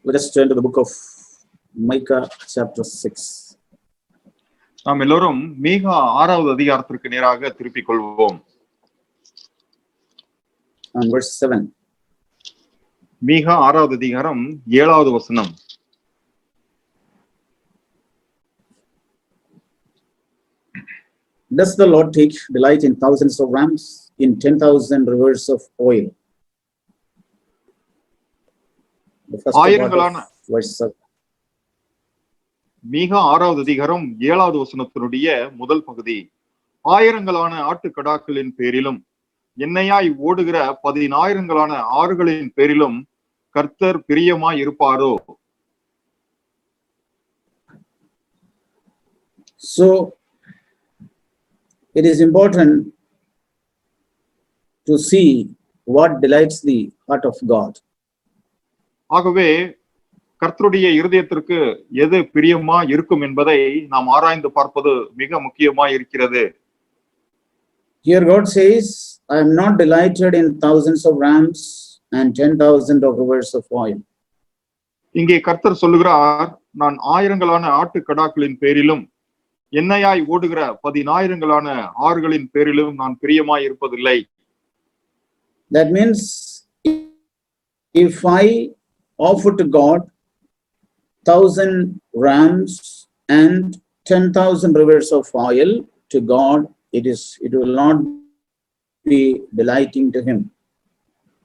Let us turn to the book of Micah chapter 6. நாம் எல்லோரும் மீகா 6வது அதிகாரத்திற்கு நேராக திருப்பிக் கொள்வோம். And verse 7. மீகா 6வது அதிகாரம் 7வது வசனம். Does the Lord take delight in thousands of rams, in 10,000 rivers of oil? The first part of verse 7. மீகா 6வது அதிகாரம் 7வது வசனத்தினுடைய முதல் பகுதி. ஆயிரங்களான ஆட்டுக்கடாக்களின் பேரிலும் எண்ணெயாய் ஓடுகிற 10,000 ஆறுகளின் பேரிலும் கர்த்தர் பிரியமாய் இருப்பாரோ? So it is important to see what delights the heart of God. ஆகவே கர்த்தருடைய இருதயத்திற்கு எது பிரியமா இருக்கும் என்பதை நாம் ஆராய்ந்து பார்ப்பது மிக முக்கியமாய் இருக்கிறது. Here God says, I am not delighted in thousands of rams and 10,000 of rivers of oil. இங்கே கர்த்தர் சொல்லுகிறார், நான் ஆயிரங்களான ஆட்டுக்கடாக்களின் பேரிலும் எண்ணெயாய் ஓடுகிற 10,000 ஆறுகளின் பேரிலும் நான் பிரியமாய் இருப்பதில்லை. That means if I offer to God 1,000 rams and 10,000 rivers of oil to God, it will not be delighting to him.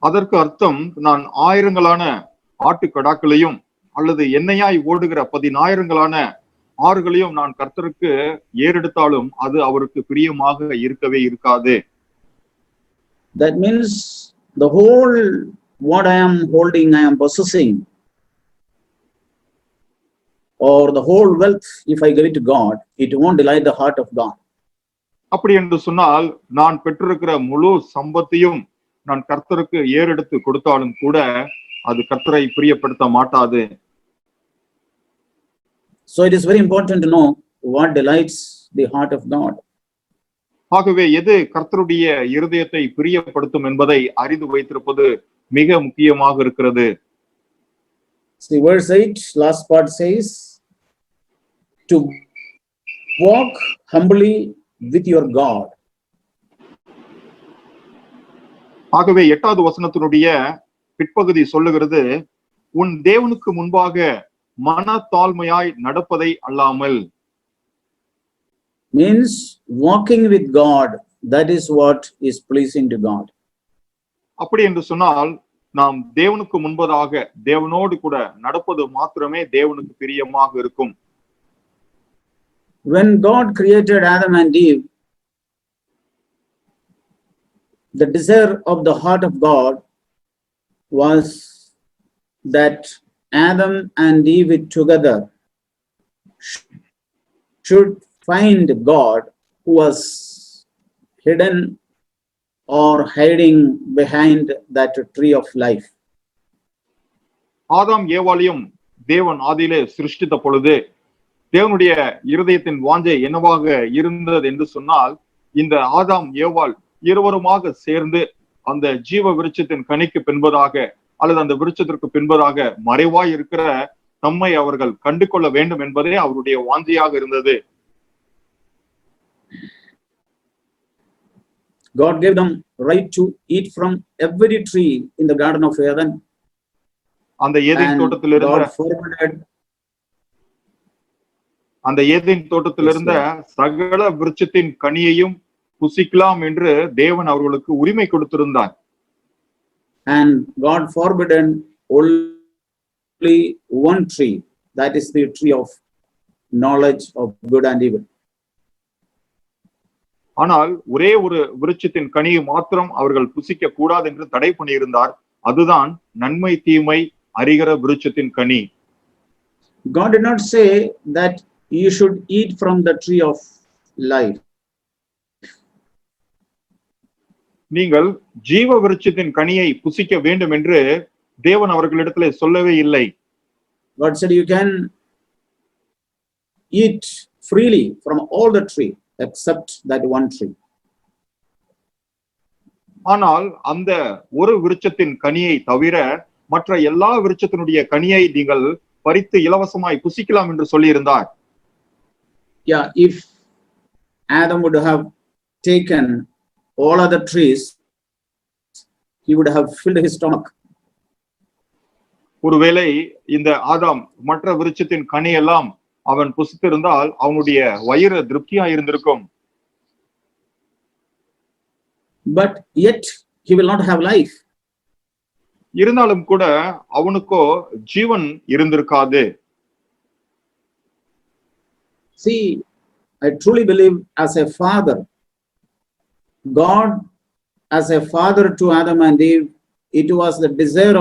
அதற்கு அர்த்தம், நான் ஆயிரங்களான ஆட்டுக்கடாக்களையும் அல்லது எண்ணெயாய் ஓடுகிற 10,000 ஆறுகளையும் நான் கர்த்தருக்கு ஏறெடுத்தாலும் அது அவருக்கு பிரியமாக இருக்கவே இருக்காது. That means the whole what I am holding, I am possessing, or the whole wealth, if I give it to God, it won't delight the heart of God. அப்படி என்று சொன்னால், நான் பெற்றிருக்கிற முழு சம்பத்தையும் நான் கர்த்தருக்கு ஏறெடுத்து கொடுத்தாலும் கூட அது கர்த்தரை பிரியப்படுத்த மாட்டாது. So it is very important to know what delights the heart of God. ஆகவே எது கர்த்தருடைய இருதயத்தை பிரியப்படுத்தும் என்பதை அறிந்து வைத்திருப்பது மிக முக்கியமாக இருக்கிறது. See verse 8, last part says, to walk humbly with your God. ஆகவே 8வது வசனத்தினுடைய பிற்பகுதி சொல்லுகிறது, உன் தேவனுக்கு முன்பாக மனத்தாழ்மையாய் நடப்பதை அல்லாமல். Means walking with God, that is what is pleasing to God. அப்படி என்று சொன்னால், நாம் தேவனுக்கு முன்பதாக தேவனோடு கூட நடப்பது மாத்திரமே தேவனுக்கு பிரியமாக இருக்கும். When God created Adam and Eve, the desire of the heart of God was that Adam and Eve together should find God who was hidden or hiding behind that tree of life. ஆதாம் ஏவாளையும் தேவன் ஆதியிலே சிருஷ்டித்த பொழுது தேவனுடைய இருதயத்தின் வாஞ்சை என்னவாக இருந்தது என்று சொன்னால், இந்த ஆதாம் ஏவாள் இருவருமாக சேர்ந்து அந்த ஜீவ விருட்சத்தின் கனிக்கு பின்பதாக அல்லது அந்த விருட்சத்திற்கு பின்பதாக மறைவாய் இருக்கிற தம்மை அவர்கள் கண்டு கொள்ள வேண்டும் என்பதே அவருடைய வாஞ்சையாக இருந்தது. God gave them right to eat from every tree in the Garden of Eden. அந்த ஏதேன் தோட்டத்திலிருந்த சகல விருட்சத்தின் கனியையும் புசிக்கலாம் என்று தேவன் அவர்களுக்கு உரிமை கொடுத்திருந்தார். And God forbidden only one tree, that is the tree of knowledge of good and evil. ஆனால் ஒரே ஒரு விருட்சத்தின் கனியை மாத்திரம் அவர்கள் புசிக்க கூடாது என்று தடை பண்ணியிருந்தார். அதுதான் நன்மை தீமை அறிகிற விருட்சத்தின் கனி. God did not say that you should eat from the tree of life. நீங்கள் ஜீவ விருட்சத்தின் கனியை புசிக்க வேண்டும் என்று தேவன் அவர்களிடத்திலே சொல்லவே இல்லை. God said you can eat freely from all the tree except that one tree. ஆனால் அந்த ஒரு விருட்சத்தின் கனியை தவிர மற்ற எல்லா விருட்சத்தினுடைய கனியை நீங்கள் பறித்து இலவசமாய் புசிக்கலாம் என்று சொல்லியிருந்தார். Yeah, if Adam would have taken all other trees, he would have filled his stomach. ஒருவேளை இந்த ஆதாம் மற்ற விருட்சத்தின் கனி எல்லாம் அவன் புசித்திருந்தால் அவனுடைய வயிறு திருப்தியா இருந்திருக்கும். But yet he will not have life. இருந்தாலும் கூட அவனுக்கோ ஜீவன் இருந்திருக்காது. See, I truly believe as a father, God as a father to Adam and Eve, it was the desire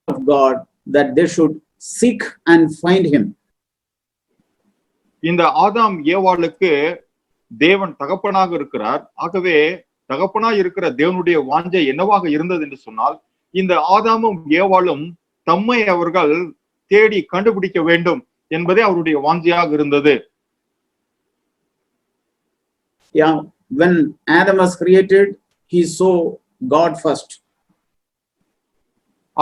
of God that they should seek and find him. இந்த ஆதாம் ஏவாளுக்கு தேவன் தகப்பனாக இருக்கிறார். ஆகவே தகப்பனாய் இருக்கிற தேவனுடைய வாஞ்சை என்னவாக இருந்தது என்று சொன்னால், இந்த ஆதாமும் ஏவாளும் தம்மை அவர்கள் தேடி கண்டுபிடிக்க வேண்டும் என்பதே அவருடைய வாஞ்சையாக இருந்தது. Yeah, when Adam was created, he saw God first.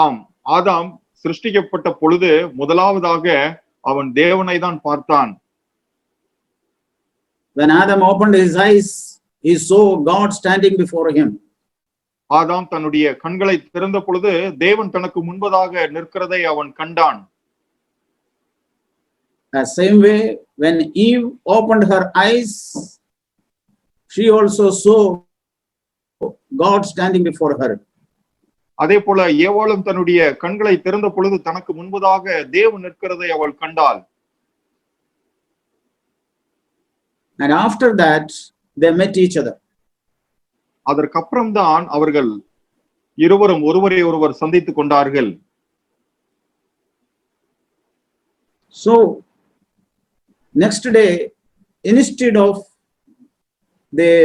ஆம், ஆதாம் சிருஷ்டிக்கப்பட்ட பொழுது முதலாவதாக அவன் தேவனை தான் பார்த்தான். When Adam opened his eyes, he saw God standing before him. ஆதாம் தன்னுடைய கண்களை திறந்த பொழுது தேவன் தனக்கு முன்பதாக நிற்கிறதை அவன் கண்டான். The same way, when Eve opened her eyes, she also saw God standing before her. அதே போல ஏவாளும் தன்னுடைய கண்களை திறந்த பொழுது தனக்கு முன்பதாக தேவன் நிற்கிறதை அவள் கண்டாள். And after that, they met each other. அதற்கப்புறம்தான் அவர்கள் இருவரும் ஒருவரை ஒருவர் சந்தித்துக் கொண்டார்கள். So, next day, instead of they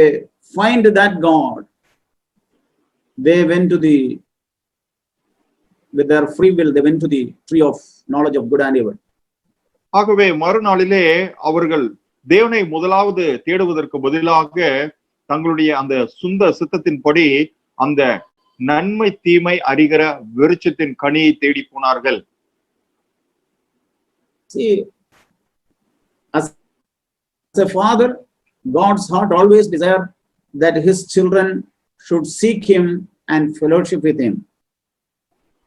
find that God, they went to with their free will, they went to the tree of knowledge of good and evil. ஆகவே மறுநாளிலே அவர்கள் தேவனை முதலாவது தேடுவதற்கு பதிலாக தங்களுடைய அந்த சுந்த சித்தத்தின்படி அந்த நன்மை தீமை அறிகிற விருட்சத்தின் கனியை தேடி போனார்கள். See, as a father, God's heart always desire that his children should seek him and fellowship with him.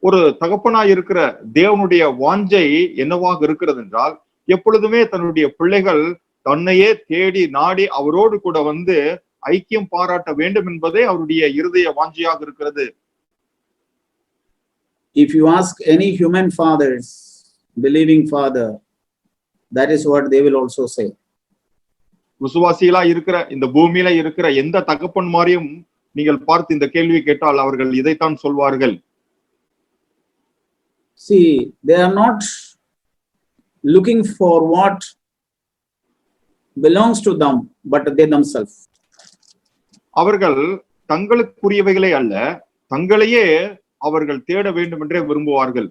ஒரு தகப்பனாய் இருக்கிற தேவனுடைய வாஞ்சை என்னவாக இருக்கிறது என்றால், எப்பொழுதுமே தன்னுடைய பிள்ளைகள் தன்னையே தேடி நாடி அவரோடு கூட வந்து ஐக்கியம் பாராட்ட வேண்டும் என்பதே அவருடைய இருதய வாஞ்சியாக இருக்கிறது. If you ask any human fathers, believing father, that is what they will also say. விசுவாசிகளா இருக்கிற இந்த பூமியில இருக்கிற எந்த தகப்பன் மாதிரியும் நீங்கள் பார்த்து இந்த கேள்வி கேட்டால் அவர்கள் இதைத்தான் சொல்வார்கள். See, they are not looking for what belongs to them, but they themselves. அவர்கள் தங்களுக்குரியவைகளே அல்ல, தங்களையே அவர்கள் தேட வேண்டும் என்றே விரும்புவார்கள்.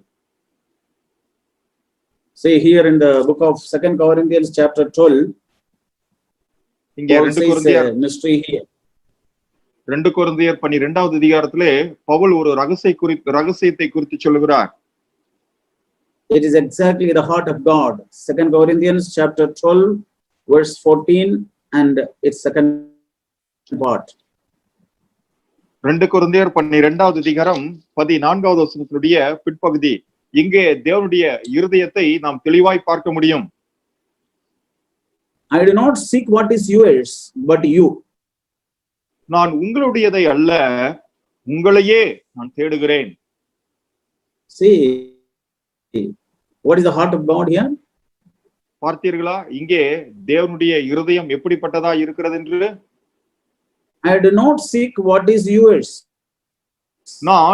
See here in the book of 2 Corinthians chapter 12, இங்கே Paul says a mystery here. 2 கொரிந்தியர் 12வது அதிகாரத்திலே பவுல் ஒரு ரகசியத்தை குறித்து சொல்லுகிறார். It is exactly the heart of God. 2 Corinthians chapter 12 verse 14 and its second part. 2 கொரிந்தியர் 12வது அதிகாரம் 14வது வசனத்தினுடைய பிற்பகுதி. இங்கே தேவனுடைய இருதயத்தை நாம் தெளிவாய் பார்க்க முடியும். I do not seek what is yours, but you. நான் உங்களுடையதை அல்ல, உங்களையே நான் தேடுகிறேன். See, what is the heart of God here? பார்த்தீர்களா இங்கே தேவனுடைய இருதயம் எப்படிப்பட்டதா இருக்கிறது என்று? I do not seek what is yours,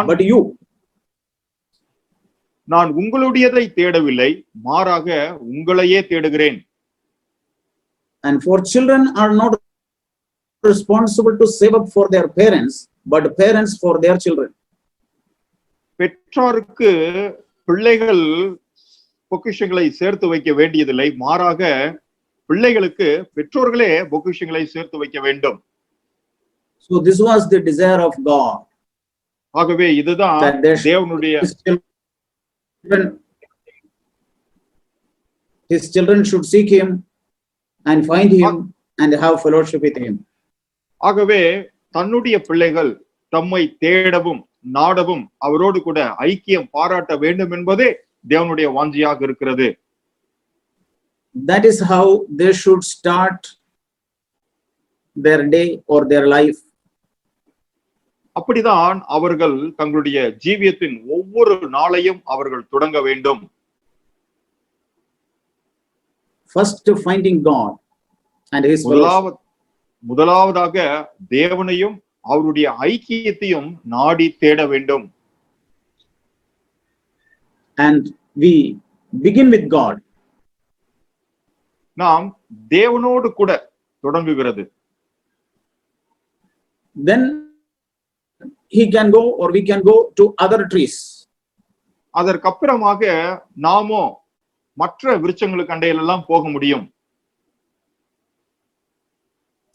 but you. நான் உங்களுடையதை தேடவில்லை, மாறாக உங்களையே தேடுகிறேன். And for children are not responsible to save up for their parents, but parents for their children. பெற்றோருக்கு பிள்ளைகள் பொக்கிஷங்களை சேர்த்து வைக்க வேண்டியதில்லை, மாறாக பிள்ளைகளுக்கு பெற்றோர்களே பொக்கிஷங்களை சேர்த்து வைக்க வேண்டும். So this was the desire of God. ஆகவே இதுதான் that there should- தேவனுடைய his children should seek him and find him and have fellowship with him. ஆகவே தன்னுடைய பிள்ளைகள் தம்மை தேடவும் நாடவும் அவரோடு கூட ஐக்கியம் பாராட்ட வேண்டும் என்பதே தேவனுடைய வாஞ்சியாக இருக்கிறது. That is how they should start their day or their life. அப்படிதான் அவர்கள் தங்களுடைய ஜீவியத்தின் ஒவ்வொரு நாளையும் அவர்கள் தொடங்க வேண்டும். First finding God and his fellowship. முதலாவதாக தேவனையும் அவருடைய ஐக்கியத்தையும் நாடி தேட வேண்டும். And we begin with God. நாம் தேவனோடு கூட தொடங்குகிறது. Then he can go or we can go to other trees. அதற்கப்புறமாக நாமோ மற்ற விருட்சங்களுக்கு அண்டையிலெல்லாம் போக முடியும்.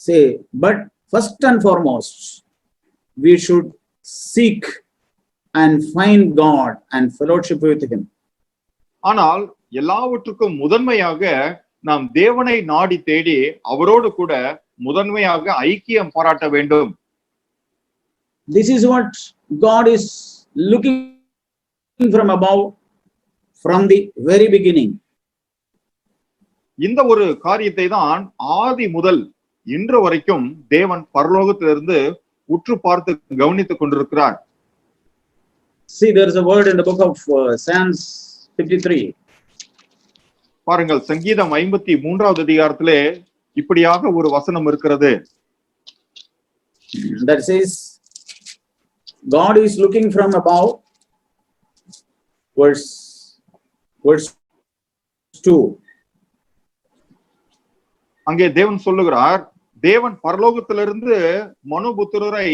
Say, but first and foremost, we should seek and find God and fellowship with him. ஆனால் எல்லாவற்றுக்கும் முதன்மையாக நாம் தேவனை நாடி தேடி அவரோடு கூட முதன்மையாக ஐக்கியம் பாராட்ட வேண்டும். This is what God is looking from above, from the very beginning. இந்த ஒரு காரியத்தை தான் ஆதி முதல் இன்று வரைக்கும் தேவன் பரலோகத்திலிருந்து உற்று பார்த்து கவனித்துக் கொண்டிருக்கிறார். See, there is a word in the book of Psalms 53. பாருங்கள், சங்கீதம் 53வது அதிகாரத்திலே இப்படியாக ஒரு வசனம் இருக்கிறது. That says, God is looking from above, verse 2. அங்கே தேவன் சொல்லுகிறார், தேவன் பரலோகத்திலிருந்து மனுபுத்திரரை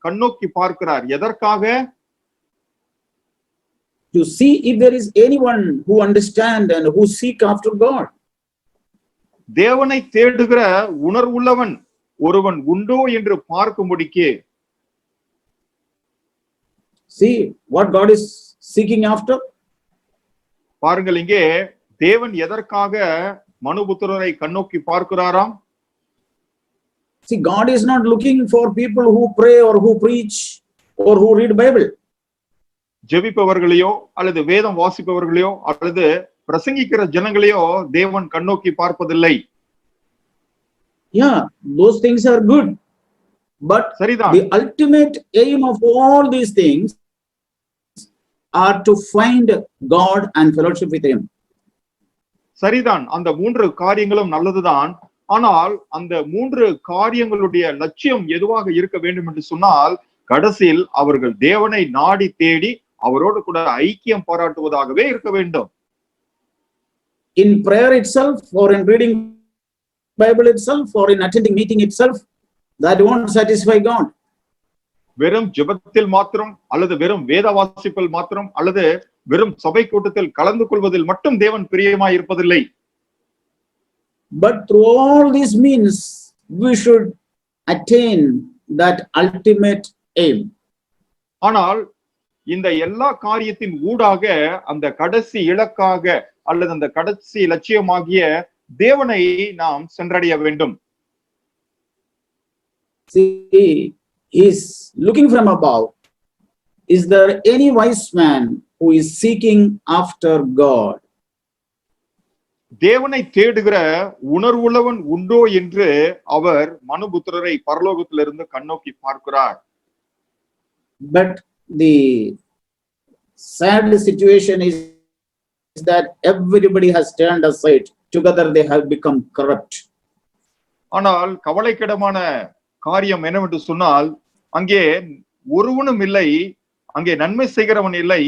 கண்ணோக்கி பார்க்கிறார். எதற்காக? To see if there is anyone who understand and who seek after God. தேவனை தேடுகிற உணர்வுள்ளவன் ஒருவன் உண்டோ என்று பார்க்கும்படிக்கு. See what God is seeking after. பாருங்கள், இங்கே தேவன் எதற்காக மனுபுத்திரரை கண்ணோக்கி பார்க்கிறாராம்? See, God is not looking for people who pray or who preach or who read Bible. ஜெபிப்பவர்களையோ அல்லது வேதம் வாசிப்பவர்களையோ அல்லது பிரசங்கிக்கிற ஜனங்களையோ தேவன் கண்ணோக்கி பார்ப்பதில்லை. Yeah, those things are good. But சரிதான். the ultimate aim of all these things are to find God and fellowship with him. சரிதான், அந்த 3 காரியங்களும் நல்லதுதான். ஆனால் அந்த 3 காரியங்களுடைய லட்சியம் எதுவாக இருக்க வேண்டும் என்று சொன்னால், கடைசியில் அவர்கள் தேவனை நாடி தேடி அவரோடு கூட ஐக்கியம் பாராட்டுவதாகவே இருக்க வேண்டும். In prayer itself, or in reading Bible itself, or in attending meeting itself, that won't satisfy God. வெறும் ஜெபத்தில் மாத்திரம் அல்லது வெறும் வேத வாசிப்பில் மாத்திரம் அல்லது வெறும் சபை கூட்டத்தில் கலந்து கொள்வதில் மட்டும் தேவன் பிரியமாய் இருப்பதில்லை. But through all these means, we should attain that ultimate aim. ஆனால் இந்த எல்லா காரியத்தின் ஊடாக அந்த கடைசி இலக்காக அல்லது அந்த கடைசி லட்சியமாகிய தேவனை நாம் சென்றடைய வேண்டும். See, he's looking from above. Is there any wise man who is seeking after God? தேவனை தேடுகிற உணர்வுள்ளவன் உண்டோ என்று அவர் மனுபுத்திரரை பரலோகத்திலிருந்து கண்ணோக்கி பார்க்கிறார். But the sad situation is that everybody has turned aside. Together they have become corrupt. ஆனால் கவலைக்கிடமான காரியம் என்னவென்று சொன்னால், அங்கே ஒருவனும் இல்லை, அங்கே நன்மை செய்கிறவன் இல்லை,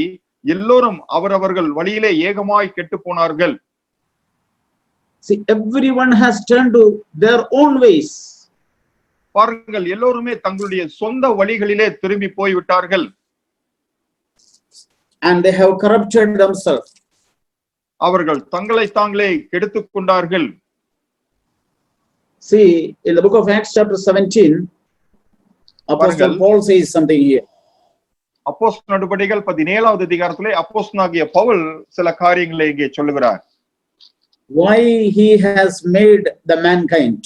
எல்லோரும் அவரவர்கள் வழியிலே ஏகமாய் கெட்டு போனார்கள். See, everyone has turned to their own ways. பாருங்கள், எல்லோருமே தங்களுடைய சொந்த வழிகளிலே திரும்பி போய்விட்டார்கள். And they have corrupted themselves. அவர்கள் தங்களை தாங்களே கெடுத்துக் கொண்டார்கள். See, in the book of Acts chapter 17, Apostle பாருங்கள். Paul says something here. அப்போஸ்தலர் நடபடிகள் 17வது அதிகாரத்திலே அப்போஸ்தலனாகிய பவுல் சில காரியங்களை இங்கே சொல்லுகிறார். Why he has made the mankind?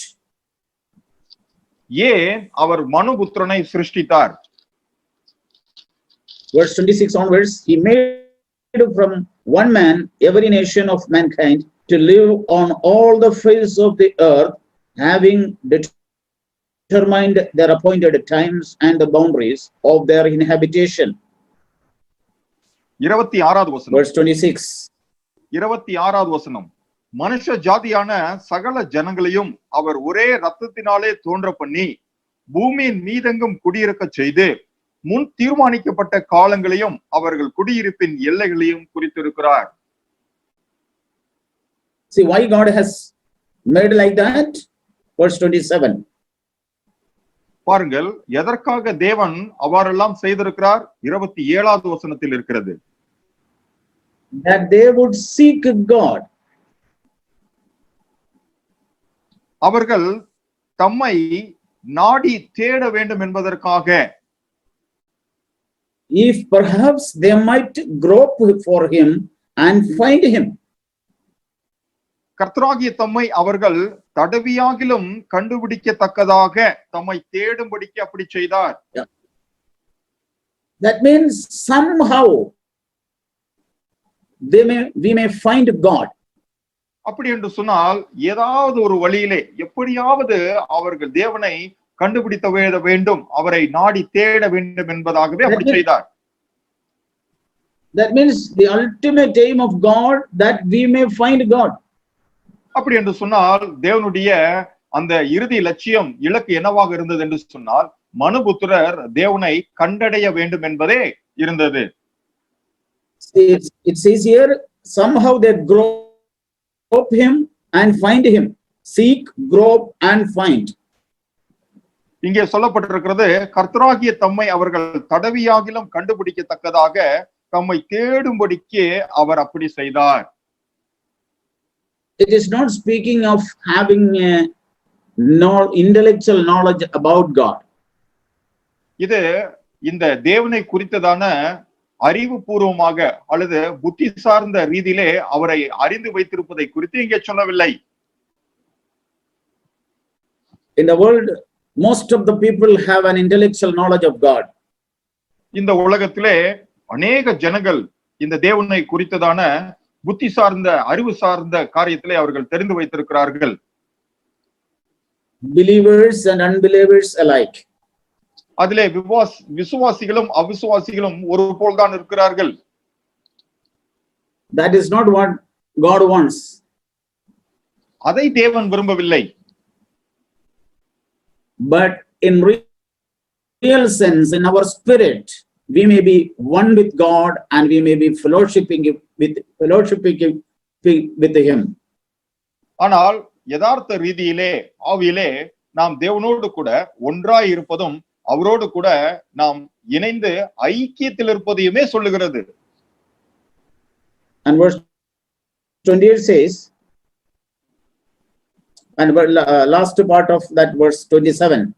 ஏன் அவர் மனுபுத்திரனை சிருஷ்டித்தார்? Verse 26 onwards, he made from one man every nation of mankind to live on all the face of the earth, having determined their appointed times and the boundaries of their inhabitation. 26வது வசனம். Verse 26. 26வது வசனம். மனுஷ ஜாதியான சகல ஜனங்களையும் அவர் ஒரே ரத்தத்தினாலே தோன்ற பண்ணி பூமியின் மீதெங்கும் குடியிருக்க செய்து முன் தீர்மானிக்கப்பட்ட காலங்களையும் அவர்கள் குடியிருப்பின் எல்லைகளையும் குறித்திருக்கிறார். See why God has made like that? Verse 27. பாருங்கள், எதற்காக தேவன் அவ்வாறெல்லாம் செய்திருக்கிறார்? 27வது வசனத்தில் இருக்கிறது. That they would seek God. அவர்கள் தம்மை நாடி தேட வேண்டும் என்பதற்காக. If perhaps they might grope for him and find him. கர்த்தராகிய தம்மை அவர்கள் தடவியாகிலும் கண்டுபிடிக்கத்தக்கதாக தம்மை தேடும்படிக்கு அப்படி செய்தார். That means somehow we may find God. அப்படி என்று சொன்னால் ஏதாவது ஒரு வழியிலே எப்படியாவது அவர்கள் தேவனை கண்டுபிடித்த வேண்டும், அவரை நாடி தேட வேண்டும் என்பதாகவே அப்படி செய்தார். That means the ultimate aim of God, that we may find God. அப்படி என்று சொன்னால் தேவனுடைய அந்த இறுதி லட்சியம், இலக்கு என்னவாக இருந்தது என்று சொன்னால் மனுபுத்திரர் தேவனை கண்டடைய வேண்டும் என்பதே இருந்தது. It says here, somehow they grope him and find him. Seek, grope and find. இங்கே சொல்லப்பட்டிருக்கிறது, கர்த்தராகிய தம்மை அவர்கள் தடவியாகிலும் கண்டுபிடிக்கத்தக்கதாக தம்மை தேடும்படிக்கு அவர் அப்படி செய்தார். It is not speaking of having intellectual knowledge about God. இது இந்த தேவனை குறித்ததான அறிவுபூர்வமாக அல்லது புத்தி சார்ந்த ரீதியிலே அவரை அறிந்து வைத்திருப்பதை குறித்து இங்கே சொல்லவில்லை. In the world, most of the people have an intellectual knowledge of God. இந்த உலகத்திலே அநேக ஜனங்கள் இந்த தேவனை குறித்ததான புத்தி சார்ந்த அறிவு சார்ந்த காரியத்திலே அவர்கள் தெரிந்து வைத்திருக்கிறார்கள். Believers and unbelievers alike. அதிலே விசுவாசிகளும் அவிசுவாசிகளும் ஒரு போல் தான் இருக்கிறார்கள். That is not what God wants. அதை தேவன் விரும்பவில்லை. But in real sense, in our spirit, we may be one with God and we may be fellowshipping with him. ஆனால் யதார்த்த ரீதியிலே ஆவியிலே நாம் தேவனோடு கூட ஒன்றாய் இருப்பதும் அவரோடு கூட நாம் இணைந்து ஐக்கியத்தில் இருப்பதையுமே சொல்லுகிறது. And verse 28 says, and last part of that verse 27.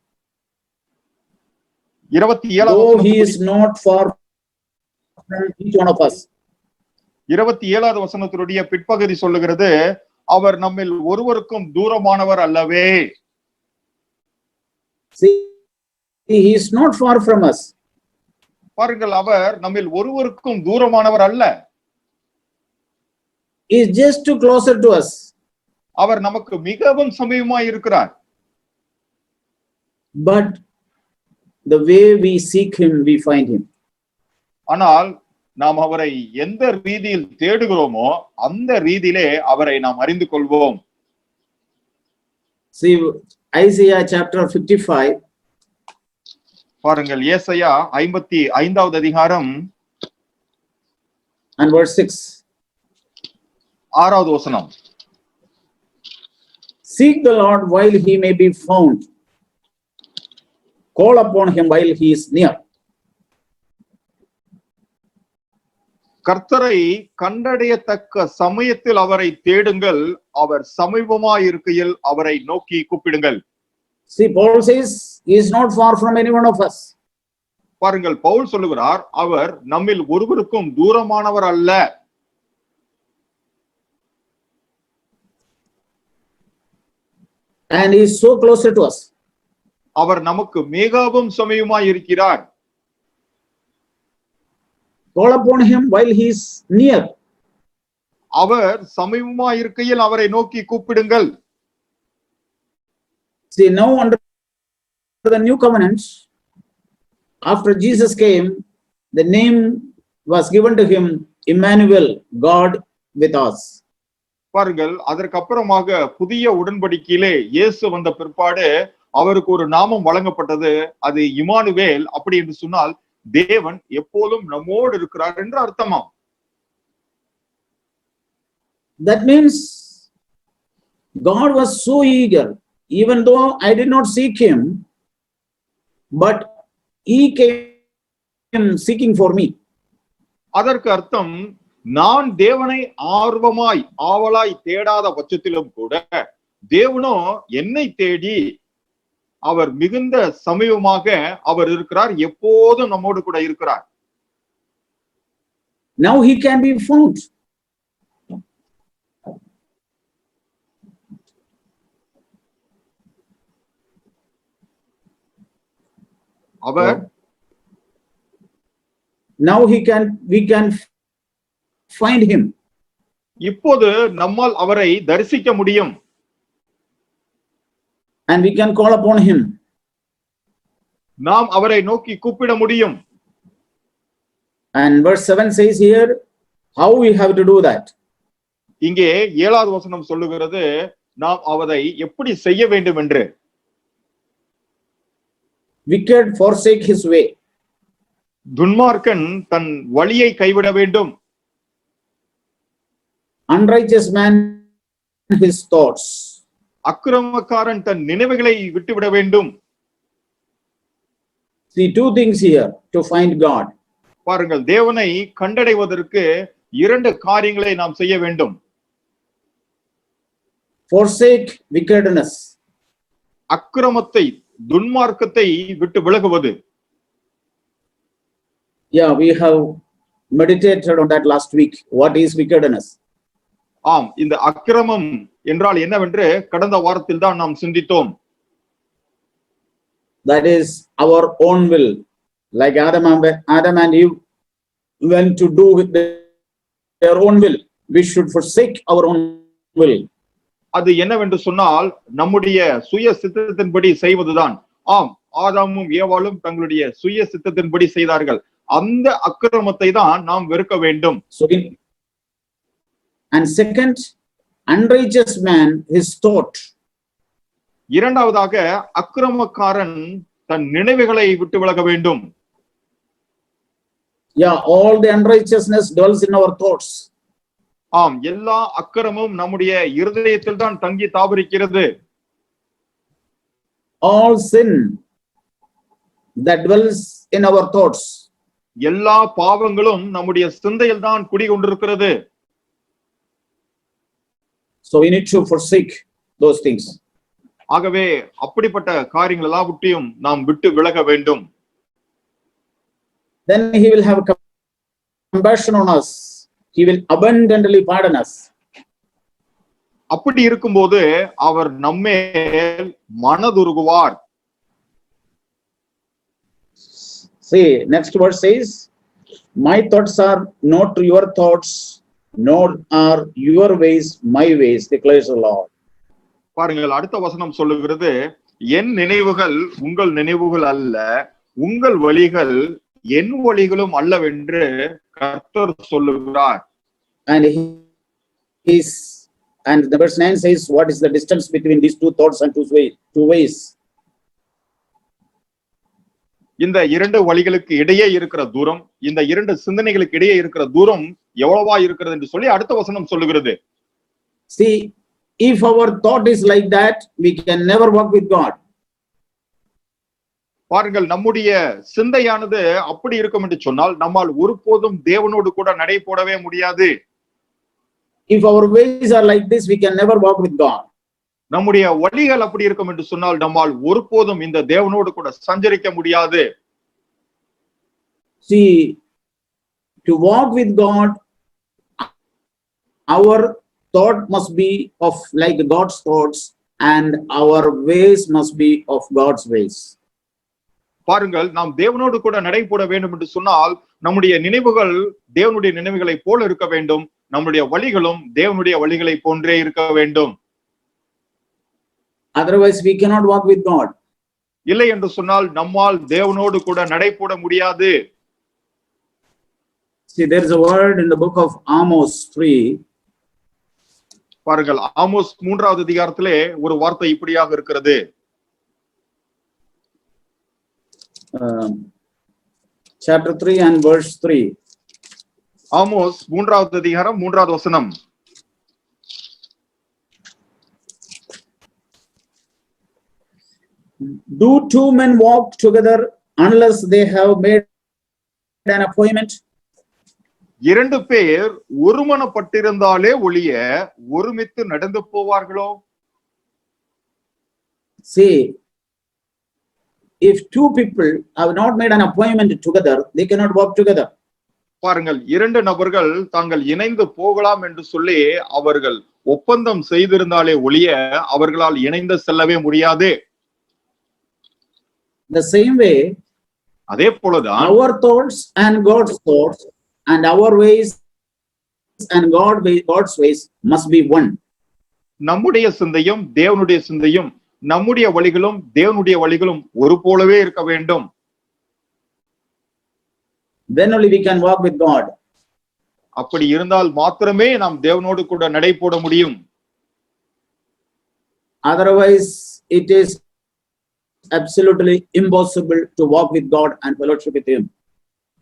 27 Though he is not far from each one of us. 27வது வசனத்தினுடைய பிற்பகுதி சொல்லுகிறது, அவர் நம்மில் ஒருவருக்கும் தூரமானவர் அல்லவே. See, he is not far from us. பாருங்கள், அவர் நம்மில் ஒருவருக்கும் தூரமானவர் அல்ல. He is just too closer to us. அவர் நமக்கு மிகவும் சமீபமாய் இருக்கிறார். But the way we seek him, we find him. ஆனால் நாம் அவரை எந்த ரீதியில் தேடுகிறோமோ அந்த ரீதியிலே அவரை நாம் அறிந்து கொள்வோம். See Isaiah chapter 55. பாருங்கள், ஏசாயா 55வது அதிகாரம் and verse 6. 6வது வசனம். Seek the Lord while he may be found. Call upon him while he is near. கர்த்தரை கண்டடையத்தக்க சமயத்தில் அவரை தேடுங்கள், அவர் சமீபமாய் இருக்கையில் அவரை நோக்கி கூப்பிடுங்கள். See, Paul says he is not far from any one of us. பாருங்கள், பவுல் சொல்லுகிறார், அவர் நம்மில் ஒருவருக்கும் தூரமானவர் அல்ல. And he is so closer to us. அவர் நமக்கு மிகவும் சமீபமாய் இருக்கிறார். Call upon him while he is near. அவர் சமீபமாய் இருக்கையில் அவரை நோக்கி கூப்பிடுங்கள். See, now under the new covenant, after Jesus came, the name was given to him, Emmanuel, God with us. பாருங்கள், அதற்கப்புறமாக புதிய உடன்படிக்கையிலே இயேசு வந்த பிற்பாடு அவருக்கு ஒரு நாமம் வழங்கப்பட்டது. அது இம்மானுவேல். அப்படி என்று சொன்னால் தேவன் எப்போதும் நம்மோடு இருக்கிறார் என்று அர்த்தமாம். That means God was so eager, even though I did not seek him, but he came seeking for me. அதற்கு அர்த்தம், நான் தேவனை ஆர்வமாய் ஆவலாய் தேடாத பட்சத்திலும் கூட தேவனோ என்னை தேடி அவர் மிகுந்த சமீபமாக அவர் இருக்கிறார், எப்போதும் நம்மோடு கூட இருக்கிறார். Now he can be found. Our Now we can find him. இப்போது நம்மால் அவரை தரிசிக்க முடியும். And we can call upon him. நாம் அவரை நோக்கி கூப்பிட முடியும். And verse 7 says here how we have to do that. இங்கே 7வது வசனம் சொல்லுகிறது, நாம் அவரை எப்படி செய்ய வேண்டும் என்று. Wicked forsake his way. துன்மார்க்கன் தன் வழியை கைவிட வேண்டும். Unrighteous man his thoughts. அக்கிரமக்காரன் தன் நினைவுகளை விட்டுவிட வேண்டும். See, two things here to find God. பாருங்கள், தேவனை கண்டடைவதற்கு 2 காரியங்களை நாம் செய்ய வேண்டும். Forsake wickedness. அக்கிரமத்தை, துன்மார்க்கத்தை விட்டு விலகுவது. Yeah, we have meditated on that last week. What is wickedness? ஆம், இந்த அக்கிரமம் என்றால் என்னவென்று கடந்த வாரத்தில் தான் நாம் சிந்தித்தோம். That is our own will. Like Adam and Eve went to do with their own will. We should forsake our own will. அது என்னவென்று சொன்னால் நம்முடைய சுய சித்தத்தின்படி செய்வதுதான். ஆம், ஆதாமும் ஏவாளும் தங்களுடைய சுய சித்தத்தின்படி செய்தார்கள். அந்த அக்கிரமத்தை தான் நாம் வெறுக்க வேண்டும். And second, unrighteous man his thought. இரண்டாவதாக, அக்கிரமக்காரன் தன் நினைவுகளை விட்டு விலக வேண்டும். Yeah, all the unrighteousness dwells in our thoughts. ஆம், எல்லா அக்கிரமும் நம்முடைய இருதயத்தில் தான் தங்கி தாபரிக்கிறது. All sin that dwells in our thoughts. எல்லா பாவங்களும் நம்முடைய சிந்தையில் தான் குடிகொண்டிருக்கிறது. So we need to forsake those things. ஆகவே அப்படிப்பட்ட காரியங்கள் எல்லாவற்றையும் நாம் விட்டு விலக வேண்டும். Then he will have compassion on us. He will abundantly pardon us. அப்படி இருக்கும்போது அவர் நம்மேல் மனதுருகுவார். See, next verse says, my thoughts are not your thoughts, nor are your ways my ways, declares the Lord. பாருங்கள், அடுத்த வசனம் சொல்லுகிறது, என் நினைவுகள் உங்கள் நினைவுகள் அல்ல, உங்கள் வழிகள் என் வழிகளும் அல்லவென்று கர்த்தர் சொல்லுகிறார். And the verse 9 says, what is the distance between these two thoughts and two ways? இந்த 2 வழிகளுக்கு இடையே இருக்கிற தூரம், இந்த 2 சிந்தனைகளுக்கு இடையே இருக்கிற தூரம் எவ்வளவா இருக்கிறது என்று சொல்லி அடுத்த வசனம் சொல்லுகிறது. See, if our thought is like that, we can never walk with God. பாருங்கள், நம்முடைய சிந்தையானது அப்படி இருக்கும் என்று சொன்னால் நம்மால் ஒருபோதும் தேவனோடு கூட நடை போடவே முடியாது. If our ways are like this, we can never walk with God. நம்முடைய வழிகள் அப்படி இருக்கும் என்று சொன்னால் நம்மால் ஒருபோதும் இந்த தேவனோடு கூட சஞ்சரிக்க முடியாது. See, to walk with God, our thought must be of like God's thoughts, and our ways must be of God's ways. பாருங்கள், நாம் தேவனோடு கூட நடைபோட வேண்டும் என்று சொன்னால் நம்முடைய நினைவுகள் தேவனுடைய நினைவுகளை போல இருக்க வேண்டும், நம்முடைய வழிகளும் தேவனுடைய வழிகளை போன்றே இருக்க வேண்டும். Otherwise we cannot walk with God. இல்லை என்று சொன்னால் நம்மால் தேவனோடு கூட நடைபோட முடியாது. See, there is a word in the book of Amos 3. பாருங்கள், ஆமோஸ் 3வது அதிகாரத்திலே ஒரு வார்த்தை இப்படியாக இருக்கிறது. Chapter 3 and verse 3. ஆமோஸ் 3வது அதிகாரம் 3வது வசனம். Do two men walk together unless they have made an appointment? இரண்டு பேர் ஒருமனப்பட்டிருந்தாலே ஒழிய ஒருமித்து நடந்து போவார்களோ? See, if two people have not made an appointment together, they cannot walk together. பாருங்கள், இரண்டு நபர்கள் தாங்கள் இணைந்து போகலாம் என்று சொல்லி அவர்கள் ஒப்பந்தம் செய்திருந்தாலே ஒழிய அவர்களால் இணைந்து செல்லவே முடியாது. The same way, அதே போலதான் our thoughts and God's thoughts and our ways and God's ways must be one. நம்முடைய சிந்தையும் தேவனுடைய சிந்தையும், நம்முடைய வழிகளும் தேவனுடைய வழிகளும் ஒரு போலவே இருக்க வேண்டும். Then only we can walk with God. அப்படி இருந்தால் மாத்திரமே நாம் தேவனோடு கூட நடைபோட முடியும். Otherwise, it is absolutely impossible to walk with God and fellowship with Him.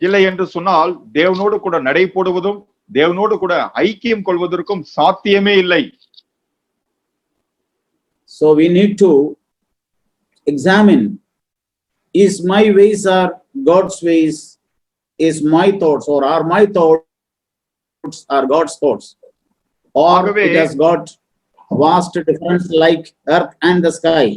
இல்லை என்று சொன்னால் தேவனோடு கூட நடைபோடுவதும் தேவனோடு கூட ஐக்கியம் கொள்வதற்கும் சாத்தியமே இல்லை. So we need to examine, is my ways are God's ways, is my thoughts, or are my thoughts are God's thoughts, or it has got vast difference like earth and the sky.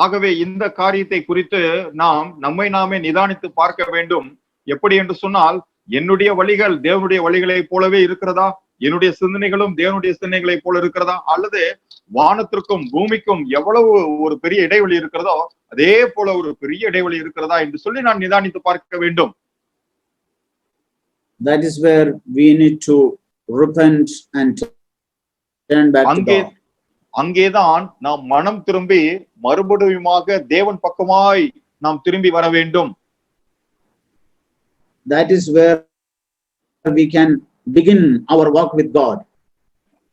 ஆகவே இந்த காரியத்தை குறித்து நாம் நம்மை நாமே நிதானித்து பார்க்க வேண்டும். எப்படி என்று சொன்னால், என்னுடைய வழிகள் தேவனுடைய வழிகளை போலவே இருக்கிறதா, என்னுடைய சிந்தனைகளும் தேவனுடைய சிந்தனைகளை போல இருக்கிறதா, அல்லது வானத்திற்கும் பூமிக்கும் எவ்வளவு ஒரு பெரிய இடைவெளி இருக்கிறதோ அதே போல ஒரு பெரிய இடைவெளி இருக்கிறதா என்று சொல்லி நான் நிதானித்து பார்க்க வேண்டும். That is where we need to repent and turn back to God. அங்கேதான் நாம் மனம் திரும்பி மறுபடியுமாக தேவன் பக்கமாய் நாம் திரும்பி வர வேண்டும். That is where we can begin our walk with God.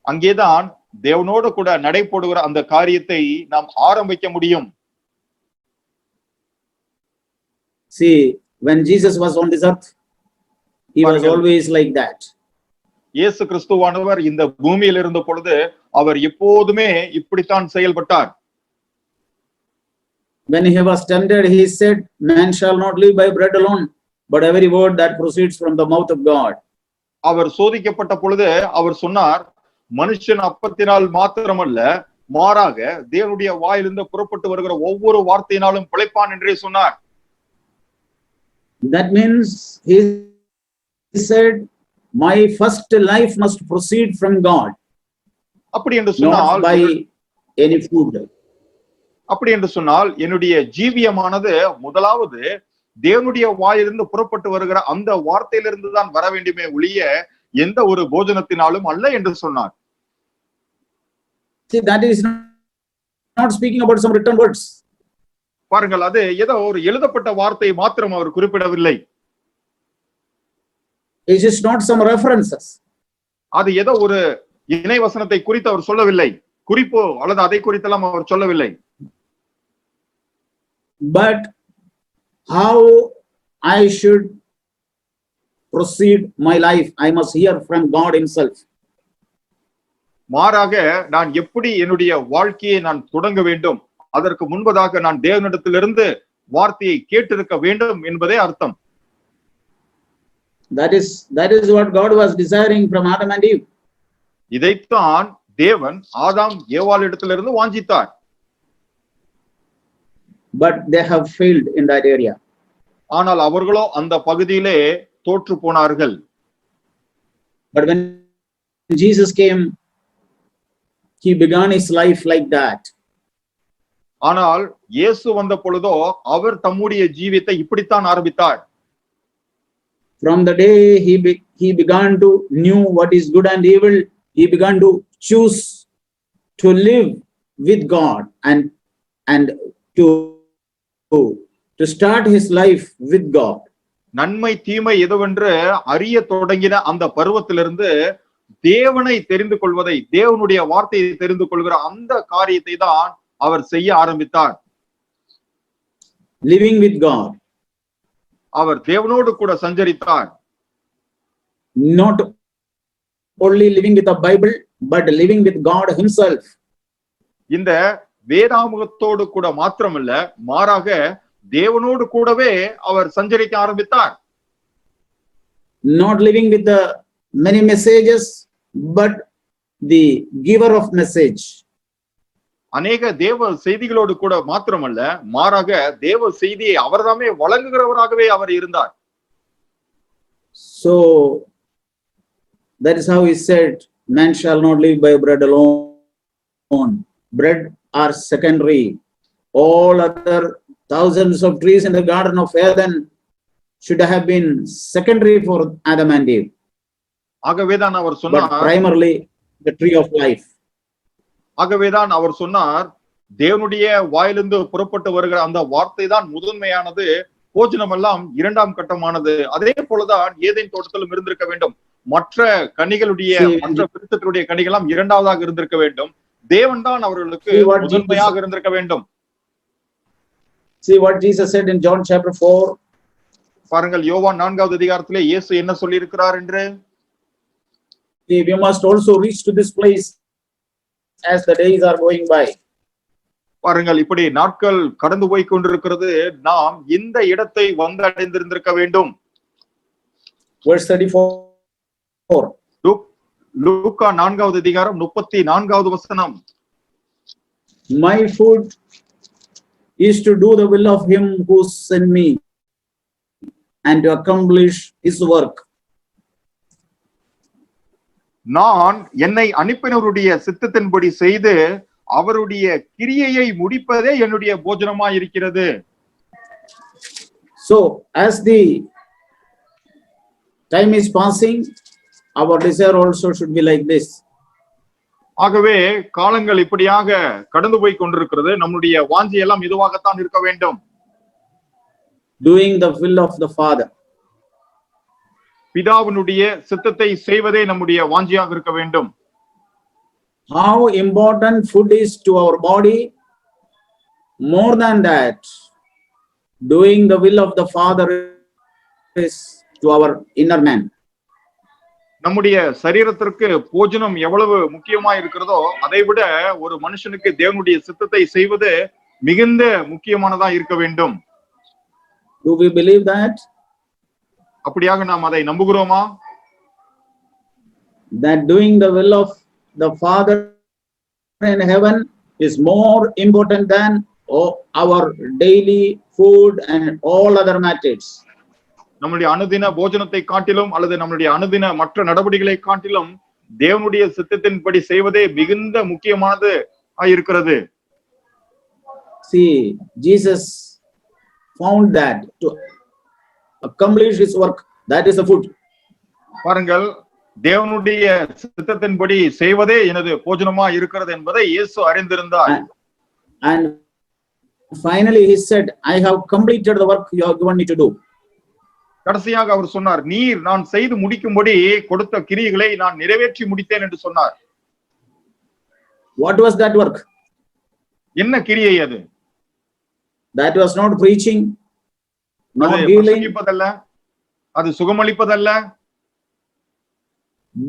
அங்கேதான் தேவனோடு கூட நடைபோடுகிற அந்த காரியத்தை நாம் ஆரம்பிக்க முடியும். See, when Jesus was on this earth, he was always like that. இயேசு கிறிஸ்துவானவர் இந்த பூமியில் இருந்த பொழுது அவர் எப்போதுமே இப்படித்தான் செயல்பட்டார். When he was tempted, he said, man shall not live by bread alone, but every word that proceeds from the mouth of God. அவர் சோதிக்கப்பட்ட பொழுது அவர் சொன்னார், மனுஷன் அப்பத்தினால் மாத்திரமல்ல, மாறாக தேவனுடைய வாயிலிருந்து புறப்பட்டு வருகிற ஒவ்வொரு வார்த்தையினாலும் பிழைப்பான் என்றே சொன்னார். That means he said, my first life must proceed from God, அப்படி என்று சொன்னால், not by any food. அப்படி என்று சொன்னால் என்னுடைய ஜீவியமானது முதலாவது தேவனுடைய வாயிலிருந்து புறப்பட்டு வருகிற அந்த வார்த்தையிலிருந்து தான் வர வேண்டுமே ஒழிய எந்த ஒரு போஜனத்தினாலும் அல்ல என்று சொன்னார். See, that is not speaking about some written words. பாருங்கள், அது ஏதோ ஒரு எழுதப்பட்ட வார்த்தை மாத்திரம் அவர் குறிப்பிடவில்லை. It is not some references. அது ஏதோ ஒரு இணை வசனத்தை குறித்து அவர் சொல்லவில்லை, குறிப்போ அல்லது அதை குறித்தெல்லாம் அவர் சொல்லவில்லை. But how I should proceed my life, I must hear from God Himself. மாறாக நான் எப்படி என்னுடைய வாழ்க்கையை நான் தொடங்க வேண்டும், அதற்கு முன்பதாக நான் தேவனிடத்திலிருந்து வார்த்தையை கேட்டிருக்க வேண்டும் என்பதே அர்த்தம். That is what God was desiring from Adam and Eve. இதைத்தான் தேவன் ஆதாம் ஏவாள் இடத்திலிருந்து வாஞ்சித்தார். But they have failed in that area. ஆனால் அவர்களோ அந்த பகுதியிலே தோற்று போனார்கள். But when Jesus came, he began his life like that. ஆனால் இயேசு வந்த பொழுதோ அவர் தம்முடைய ஜீவியத்தை இப்படித்தான் ஆரம்பித்தார். From the day he began to knew what is good and evil, he began to choose to live with God and to start his life with God. நன்மை தீமை எதுவென்று அறிய தொடங்கின அந்த பருவத்திலிருந்து தேவனை தெரிந்து கொள்வதை, தேவனுடைய வார்த்தையை தெரிந்து கொள்கிற அந்த காரியத்தை தான் அவர் செய்ய ஆரம்பித்தார். Living with God. அவர் தேவனோடு கூட சஞ்சரித்தார். Not only living with the Bible, but living with God himself. இந்த வேதாகமத்தோடு கூட மாத்திரமல்ல, மாறாக தேவனோடு கூடவே அவர் சஞ்சரிக்க ஆரம்பித்தார். Not living with the many messages, but the giver of message. அநேக தேவ செய்திகளோடு கூட மாத்திரமல்ல, மாறாக தேவ செய்தியை அவர்தாமே வழங்குகிறவராகவே அவர் இருந்தார். So that is how he said, man shall not live by bread alone. Bread are secondary. All other thousands of trees in the Garden of Eden should have been secondary for Adam and Eve. ஆகவேதான் அவர் But சொன்னார், primarily the tree of life. ஆகவேதான் அவர் சொன்னார், தேவனுடைய வாயிலிருந்து புறப்பட்டு வருகிற அந்த வார்த்தை தான் முதன்மையானது, போஜனம் எல்லாம் இரண்டாம் கட்டமானது. அதே போலதான் ஏதேன் தோட்டத்திலும் இருந்திருக்க வேண்டும். மற்ற கனிகளுடைய மற்ற விருட்சத்தினுடைய கனிகளாம் இரண்டாவதாக இருந்திருக்க வேண்டும். தேவன் தான் அவர்களுக்கு முதன்மையாக இருந்திருக்க வேண்டும். See what Jesus said in John chapter 4. பாருங்கள், யோவான் 4வது அதிகாரத்திலே இயேசு என்ன சொல்லி இருக்கிறார் என்று. We must also reach to this place as the days are going by. பாருங்கள், இப்படி நாட்கள் கடந்து போய் கொண்டிருக்கிறது, நாம் இந்த இடத்தை வந்தடைந்திருந்திருக்க வேண்டும். Verse 34. லூக்கா 4வது அதிகாரம் 34வது வசனம். My food is to do the will of him who sent me and to accomplish his work. நான் என்னை அனுப்பினவருடைய சித்தத்தின்படி செய்து அவருடைய கிரியையை முடிப்பதே என்னுடைய போஜனமாய் இருக்கிறது. So as the time is passing, our desire also should be like this. ஆகவே காலங்கள் இப்படியாக கடந்து போய் கொண்டிருக்கிறது. நம்முடைய வாஞ்சை எல்லாம் இதுவாகத்தான் இருக்க வேண்டும். Doing the will of the Father. பிதாவினுடைய சித்தத்தை செய்வதே நம்முடைய வாஞ்சியாக இருக்க வேண்டும். How important food is to our body. More than that, doing the will of the Father is to our inner man. நம்முடைய சரீரத்திற்கு போஜனம் எவ்வளவு முக்கியமா இருக்கிறதோ அதை விட ஒரு மனுஷனுக்கு தேவனுடைய சித்தத்தை செய்வது மிகுந்த முக்கியமானதா இருக்க வேண்டும். Do we believe that? அப்படியாக நாம் அதை நம்புகிறோமா? That doing the will of the Father in heaven is more important than our daily food and all other matters. நம்முடைய அனுதின போஜனத்தை காட்டிலும் அல்லது நம்முடைய அனுதின மற்ற நடவடிக்கைகளை காட்டிலும் தேவனுடைய சித்தத்தின்படி செய்வதே மிகுந்த முக்கியமானது இருக்கிறது. See, Jesus found that to accomplish his work, that is the food. பாருங்கள், தேவனுடைய சித்தத்தின்படி செய்வதே எனது போஜனமா இருக்கிறது என்பதை இயேசு அறிந்திருந்தார். And finally he said, I have completed the work you have given me to do. கடைசியாக அவர் சொன்னார், நீர் நான் செய்து முடிக்கும்படி கொடுத்த கிரியைகளை நான் நிறைவேற்றி முடித்தேன் என்று சொன்னார். What was that work? என்ன கிரியை அது? That was not preaching, not healing, அது சுகமளிப்பதல்ல,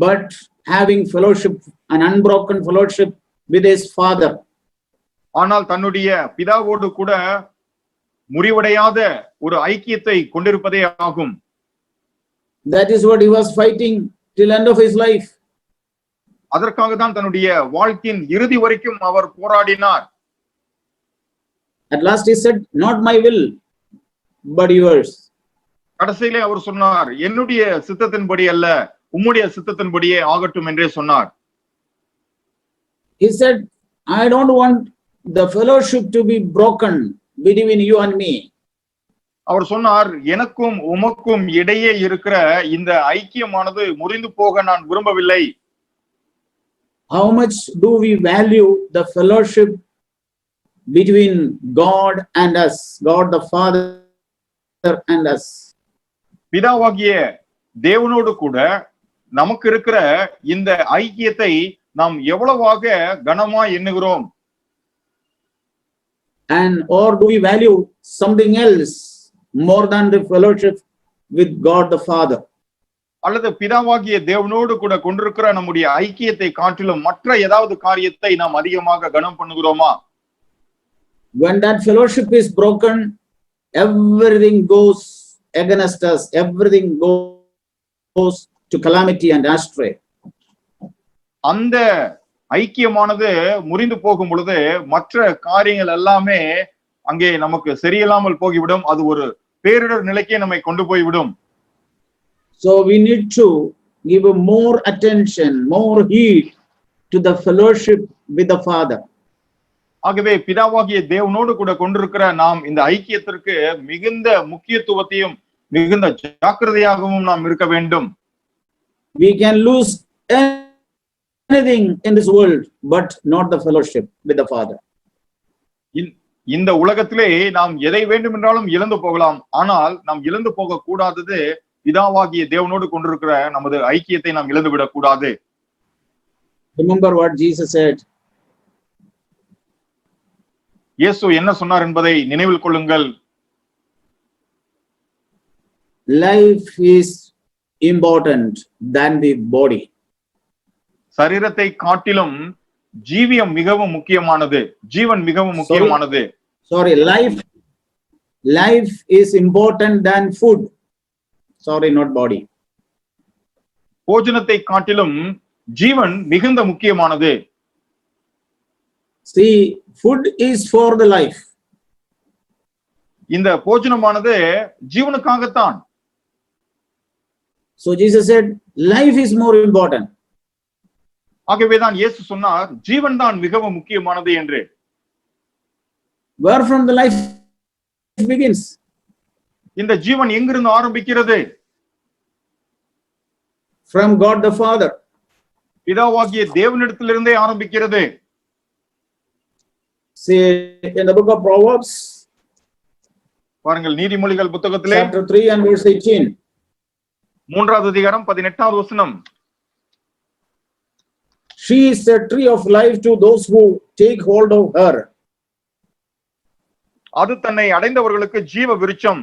but having fellowship, an unbroken fellowship with his Father. ஆனால் தன்னுடைய பிதாவோடு கூட முறிவடையாத ஒரு ஐக்கியத்தை கொண்டிருப்பதே ஆகும். That is what he was fighting till end of his life. அதற்காக தான் தன்னுடைய வாழ்க்கையின் இறுதி வரைக்கும் அவர் போராடினார். At last he said, not my will, but yours. கடைசியிலே அவர் சொன்னார், என்னுடைய சித்தத்தின்படி அல்ல, உம்முடைய சித்தத்தின்படியே ஆகட்டும் என்றே சொன்னார். He said, I don't want the fellowship to be broken between you and me. அவர் சொன்னார், எனக்கும் உமக்கும் இடையே இருக்கிற இந்த ஐக்கியமானது முறிந்து போக நான் விரும்பவில்லை. How much do we value the fellowship between God and us, God the Father and us? பிதாவாகிய தேவனோடு கூட நமக்கு இருக்கிற இந்த ஐக்கியத்தை நாம் எவ்வளவாக கனமா எண்ணுகிறோம்? And or do we value something else more than the fellowship with God the Father? அல்லது பிதாவாகிய தேவனோடு கூட கொண்டிருக்கிற நம்முடைய ஐக்கியத்தை காட்டிலும் மற்ற ஏதாவது காரியத்தை நாம் அதிகமாக கனம் பண்ணுகிறோமா? When that fellowship is broken, everything goes against us, everything goes to calamity and astray. அந்த ஐக்கியமானது முறிந்து போகும் பொழுது மற்ற காரியங்கள் எல்லாமே அங்கே நமக்கு சரியில்லாமல் போய்விடும். அது ஒரு பேரிடர் நிலைக்கே நம்மை கொண்டு போய்விடும். So we need to give more attention, more heed to the fellowship with the Father. ஆகவே பிதாவாகிய தேவனோடு கூட கொண்டிருக்கிற நாம் இந்த ஐக்கியத்திற்கு மிகுந்த முக்கியத்துவத்தையும் மிகுந்த ஜாக்கிரதையாகவும் நாம் இருக்க வேண்டும். We can lose anything in this world, but not the fellowship with the Father. இந்த உலகத்திலே நாம் எதை வேண்டும் என்றாலும் இழந்து போகலாம். ஆனால் நாம் இழந்து போக கூடாதது பிதாவாகிய தேவனோடு கொண்டிருக்கிற நமது ஐக்கியத்தை நாம் இழந்து விடக் கூடாது. Remember what Jesus said. இயேசு என்ன சொன்னார் என்பதை நினைவில் கொள்ளுங்கள். Life is important than the body. சரீரத்தை காட்டிலும் ஜீவியம் மிகவும் முக்கியமானது, ஜீவன் மிகவும் முக்கியமானது. Sorry, life is important than food. Sorry, not body. போஜனத்தை காட்டிலும் ஜீவன் மிகுந்த முக்கியமானது. See, food is for the life. இந்த போஜனமானது ஜீவனுக்காகத்தான். So Jesus said, life is more important. ஆகவேதான் இயேசு சொன்னார், ஜீவன் தான் மிகவும் முக்கியமானது என்று. Where from the life begins? இந்த ஜீவன் எங்கிருந்து ஆரம்பிக்கிறது? From God the Father. பிதாவாகிய தேவனிடத்திலிருந்தே ஆரம்பிக்கிறது. See, in the book of Proverbs, பாருங்கள், நீதிமொழிகள் புத்தகத்திலே chapter 3 and verse 18. 3வது அதிகாரம் 18வது வசனம். She is a tree of life to those who take hold of her. அது தன்னை அடைந்தவர்களுக்கு ஜீவ விருட்சம்.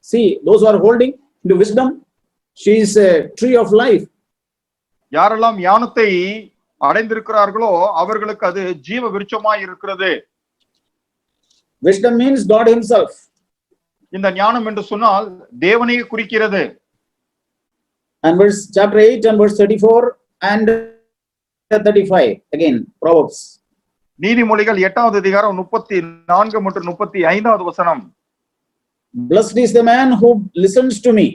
See, those who are holding to wisdom, she is a tree of life. யாரெல்லாம் ஞானத்தை அடைந்திருக்கிறார்களோ அவர்களுக்கு அது ஜீவ விருட்சமாய் இருக்கிறது. Wisdom means God himself. இந்த ஞானம் என்று சொன்னால் தேவனையே குறிக்கிறது. And verse chapter 8 and verse 34 and 35 again Proverbs. நீதிமொழிகள் 8வது அதிகாரம் 34 மற்றும் 35வது வசனம். Blessed is the man who listens to me,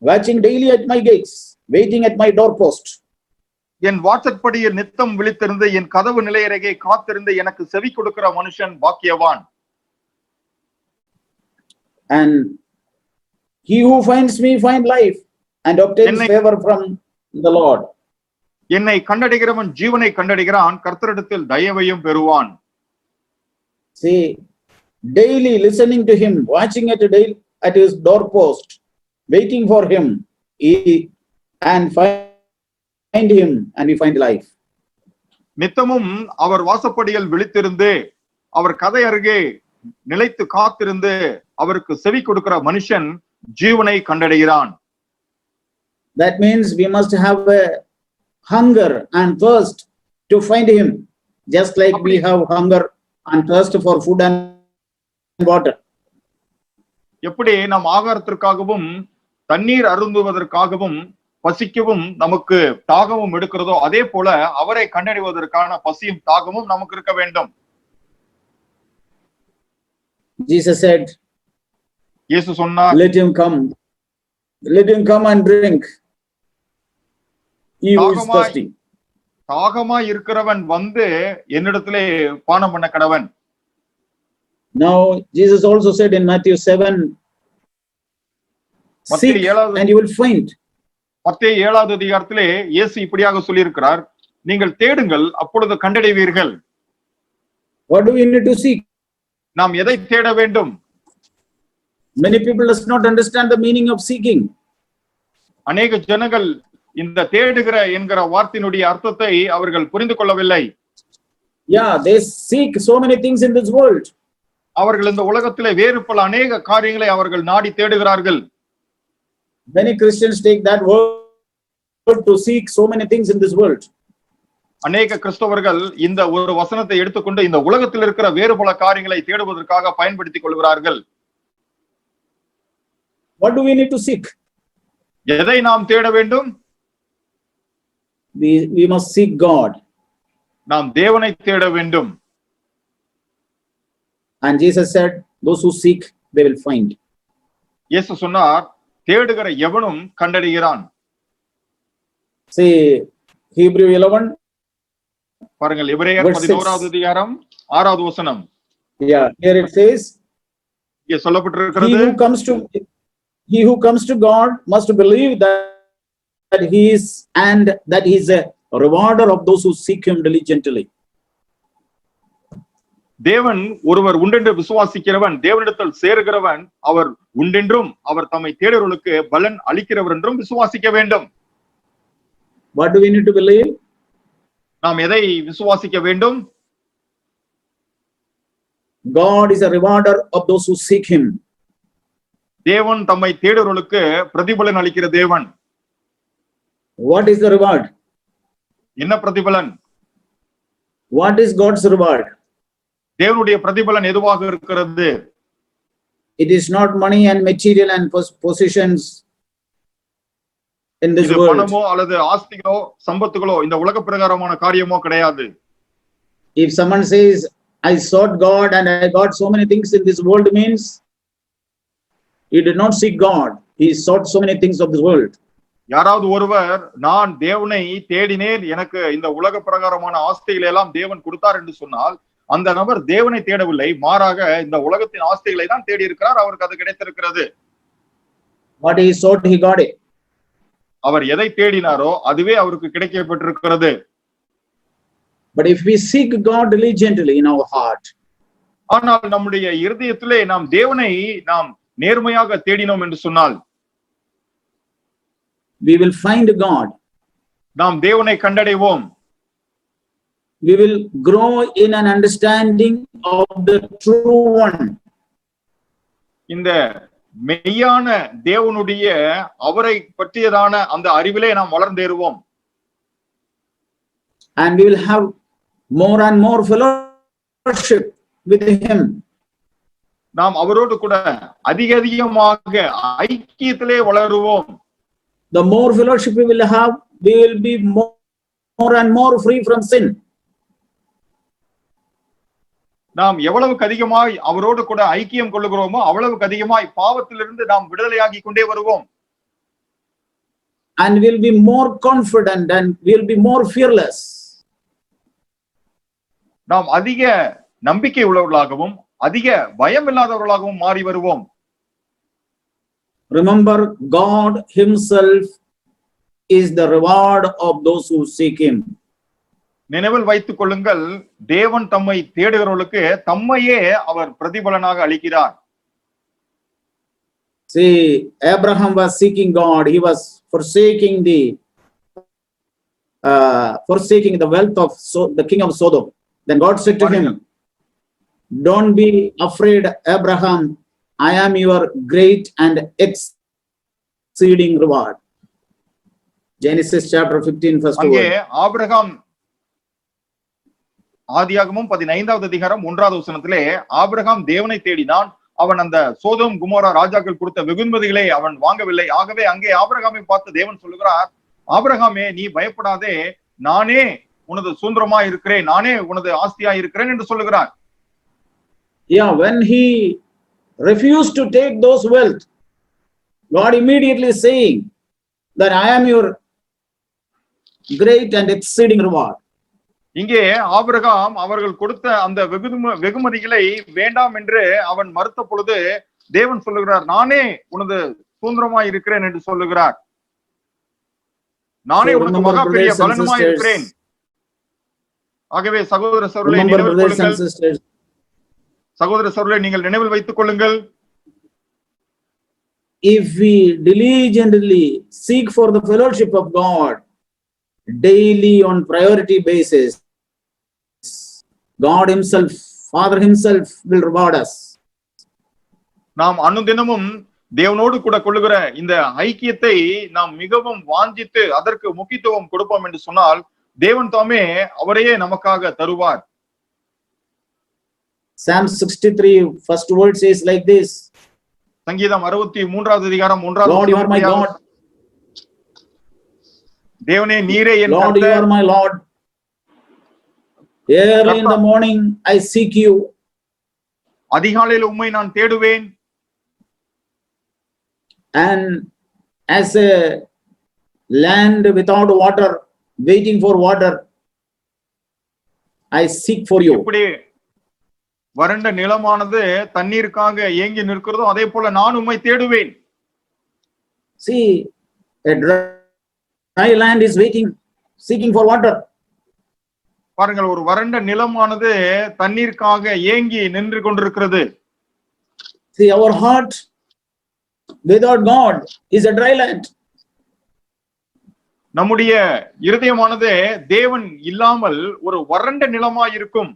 watching daily at my gates, waiting at my doorpost. என் வாசற்படியில் நித்தம் விழித்திருந்து என் கதவு நிலையருகே காத்திருந்து எனக்கு செவி கொடுக்கிற மனுஷன் பாக்கியவான். And he who finds me find life and obtains favor from the Lord. என்னை கண்டடைகிறவன் ஜீவனை கண்டடைகிறான், கர்த்தரிடத்தில் தயவையும் பெறுவான். See, daily listening to him, watching at his doorpost, waiting for him, and find him, and we find life. நித்தமும் அவர் வாசப்படியில் விழித்திருந்து அவர் கதை அருகே நிலைத்து காத்திருந்து அவருக்கு செவி கொடுக்கிற மனுஷன் ஜீவனை கண்டடைகிறான். That means we must have a hunger and thirst to find him, just like we have hunger and thirst for food and water. எப்படி நாம் ஆகாரத்திற்காகவும் தண்ணீர் அருந்துவதற்காகவும் பசிக்கவும் நமக்கு தாகமும் எடுக்கிறதோ அதே போல அவரை கண்டறிவதற்கான பசியும் தாகமும் நமக்கு இருக்க வேண்டும். Jesus said, இயேசு சொன்னார், let him come and drink. He who is thirsty. தாகமாய் இருக்கிறவன் வந்து என்னிடத்திலே பானம் பண்ண கடவன். Now Jesus also said in Matthew 7, seek and you will find. மத்தேயு 7வது அதிகாரத்திலே இயேசு இப்படியாக சொல்லியிருக்கிறார், நீங்கள் தேடுங்கள் அப்பொழுது கண்டடைவீர்கள். What do we need to seek? நாம் எதை தேட வேண்டும்? Many people does not understand the meaning of seeking. அநேக ஜனங்கள் இந்த தேடுகிற என்கிற வார்த்தையினுடைய அர்த்தத்தை அவர்கள் புரிந்து கொள்ளவில்லை. Yeah, they seek so many things in this world. அவர்கள் இந்த உலகத்திலே வேறு பல அநேக காரியங்களை அவர்கள் நாடி தேடுகிறார்கள். Many Christians take that word to seek so many things in this world. அநேக கிறிஸ்தவர்கள் இந்த ஒரு வசனத்தை எடுத்துக்கொண்டு இந்த உலகத்தில் இருக்கிற வேறு பல காரியங்களை தேடுவதற்காக பயன்படுத்திக் கொள்கிறார்கள். What do we need to seek? எதை நாம் தேட வேண்டும்? We must seek God. நாம் தேவனை தேட வேண்டும். And Jesus said, those who seek, they will find. இயேசு சொன்னார், தேடுகிற எவனும் கண்டடைகிறான். See, Hebrew 11. பாருங்கள், எபிரேயர் 11வது அதிகாரம் 6வது வசனம். Yeah, here it says, இங்கே சொல்லப்பட்டிருக்கிறது, he who comes to God must believe that he is and that he is a rewarder of those who seek him diligently. தேவன் ஒருவர் உண்டென்று விசுவாசிக்கிறவன், தேவனிடத்தில் சேருகிறவன், அவர் உண்டென்றும் அவர் தம்மை தேடுகிறவர்களுக்கு பலன் அளிக்கிறவர் என்றும் விசுவாசிக்க வேண்டும். What do we need to believe? நாம் எதை விசுவாசிக்க வேண்டும்? God is a rewarder of those who seek him. தேவன் தம்மை தேடுகிறவர்களுக்கு பிரதிபலன் அளிக்கிற தேவன். What is the reward? என்ன பிரதிபலன்? What is God's reward? தேவனுடைய பிரதிபலன் எதுவாக இருக்கிறது? It is not money and material and possessions in this இது world. பணமோ அல்லது ஆஸ்திகளோ சம்பத்துகளோ இந்த உலக பிரகாரமான காரியமோ கிடையாது. If someone says, I sought God and I got so many things in this world, means he did not seek God. He sought so many things of this world. யாராவது ஒருவர் நான் தேவனை தேடினேன், எனக்கு இந்த உலக பிரகாரமான ஆஸ்திகளை எல்லாம் தேவன் கொடுத்தார் என்று சொன்னால் அந்த நபர் தேவனை தேடவில்லை, மாறாக இந்த உலகத்தின் ஆஸ்திகளை தான் தேடி இருக்கிறார். அவருக்கு அது கிடைத்திருக்கிறது. What he sought, he got it. அவர் எதை தேடினாரோ அதுவே அவருக்கு கிடைக்கப்பட்டிருக்கிறது. But if we seek God diligently in our heart, ஆனால் நம்முடைய இருதயத்திலே நாம் தேவனை நாம் நேர்மையாக தேடினோம் என்று சொன்னால் we will find God. நாம் தேவனை கண்டடைவோம். We will grow in an understanding of the true one. இந்த மெய்யான தேவனுடைய அவரை பற்றியதான அந்த அறிவிலே நாம் வளர்ந்தேறுவோம். And we will have more and more fellowship with him. நாம் அவரோடு கூட அதிகமாக ஐக்கியத்திலே வளருவோம். The more fellowship we will have, we will be more and more free from sin. நாம் எவ்வளவுக்கு அதிகமாய் அவரோடு கூட ஐக்கியம் கொள்ளுகிறோமோ அவ்வளவுக்கு அதிகமாய் பாவத்திலிருந்து நாம் விடுதலையாகி கொண்டே வருவோம். And we'll be more confident and we'll be more fearless. நாம் அதிக நம்பிக்கை உள்ளவர்களாகவும் அதிக பயம் இல்லாதவர்களாகவும் மாறி வருவோம். Remember, God himself is the reward of those who seek him. நினைவில் வைத்துக் கொள்ளுங்கள், தேவன் தம்மை தேடுகிறவர்களுக்கு தம்மையே அவர் பிரதிபலனாக அளிக்கிறார். See, Abraham was seeking God. He was forsaking the wealth of the king of Sodom. Then God said to him, don't be afraid, Abraham. I am your great and exceeding reward. Genesis chapter 15 verse 2. அங்கே Abraham ஆதியாகமம் 15வது அதிகாரம் 1வது வசனத்திலே Abraham தேவனை தேடினான். அவன் அந்த சோதோம் குமோரா ராஜாக்கள் கொடுத்த வெகுமதிகளை அவன் வாங்கவில்லை. ஆகவே அங்கே ஆபிரகாமை பார்த்து தேவன் சொல்லுகிறார், ஆபிரகாமே நீ பயப்படாதே, நானே உனது சுதந்திரமா இருக்கிறேன், நானே உனது ஆஸ்தியா இருக்கிறேன் என்று சொல்லுகிறார். Yeah, when he refused to take those wealth, God immediately saying that I am your great and exceeding reward. இங்கே ஆபிரகாம் அவர்கள் கொடுத்த அந்த வெகுமதிகளை வேண்டாம் என்று அவன் மறுத்த பொழுது தேவன் சொல்லுகிறார், நானே உனது சுதந்திரமாய் இருக்கிறேன் என்று சொல்லுகிறார். நானே உனக்கு மகா பெரிய பலனுமாய் இருக்கிறேன். ஆகவே சகோதர சகோதரர்களே நினைவில் கொள்ளுங்கள், சகோதர சகோதரர்களே நீங்கள் நினைவில் வைத்துக் கொள்ளுங்கள், if we diligently seek for the fellowship of God daily on priority basis, God himself, Father himself will reward us. நாம் அனுதினமும் தேவனோடு கூட கொள்ளுகிற இந்த ஐக்கியத்தை நாம் மிகவும் வாஞ்சித்து அதற்கு முக்கியத்துவம் கொடுப்போம் என்று சொன்னால் தேவன் தாமே அவரையே நமக்காக தருவார். Psalm 63 first word says like this. சங்கீதம் 63வது அதிகாரம் 1வது Lord, you are my God. தேவனே நீரே என் Lord, you are my Lord. Early in the morning I seek you. அதிகாலையில் உம்மை நான் தேடுவேன். And as a land without water, waiting for water, I seek for you. இப்படி வறண்ட நிலமானது தண்ணீருக்காக ஏங்கி நிற்கிறதோ அதே போல நான் உம்மை தேடுவேன். See, a dry land is waiting, seeking for water. பாருங்கள், ஒரு வறண்ட நிலமானது தண்ணீருக்காக ஏங்கி நின்று கொண்டிருக்கிறது. See, our heart without God is a dry land. நம்முடைய இருதயமானது தேவன் இல்லாமல் ஒரு வறண்ட நிலமாய் இருக்கும்.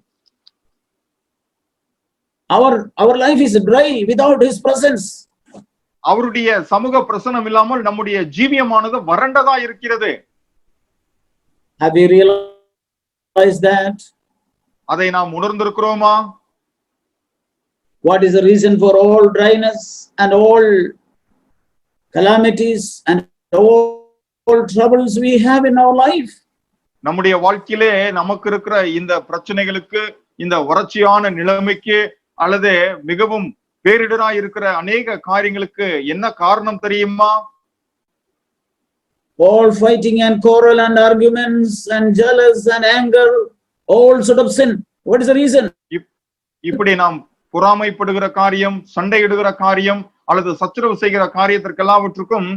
Our life is dry without his presence. அவருடைய சமூக பிரசன்னம் இல்லாமல் நம்முடைய ஜீவியமானது வறண்டதா இருக்கிறது. Have you realized that? அதை நாம் உணர்ந்திருக்கிறோமா? What is the reason for all dryness and all calamities and all troubles we have in our life? நம்முடைய வாழ்க்கையிலே நமக்கு இருக்கிற இந்த பிரச்சனைகளுக்கு, இந்த வறட்சியான நிலைமைக்கு அல்லது மிகவும் பேரிடராய் இருக்கிற அநேக காரியங்களுக்கு என்ன காரணம் தெரியுமா? All fighting and quarrel and arguments and jealous and anger, all sort of sin. What is the reason? இப்படி நாம் பொறாமைப்படுகிற காரியம், சண்டையிடுகிற காரியம் அல்லது சச்சரவு செய்கிற காரியத்திற்கு எல்லாவற்றுக்கும்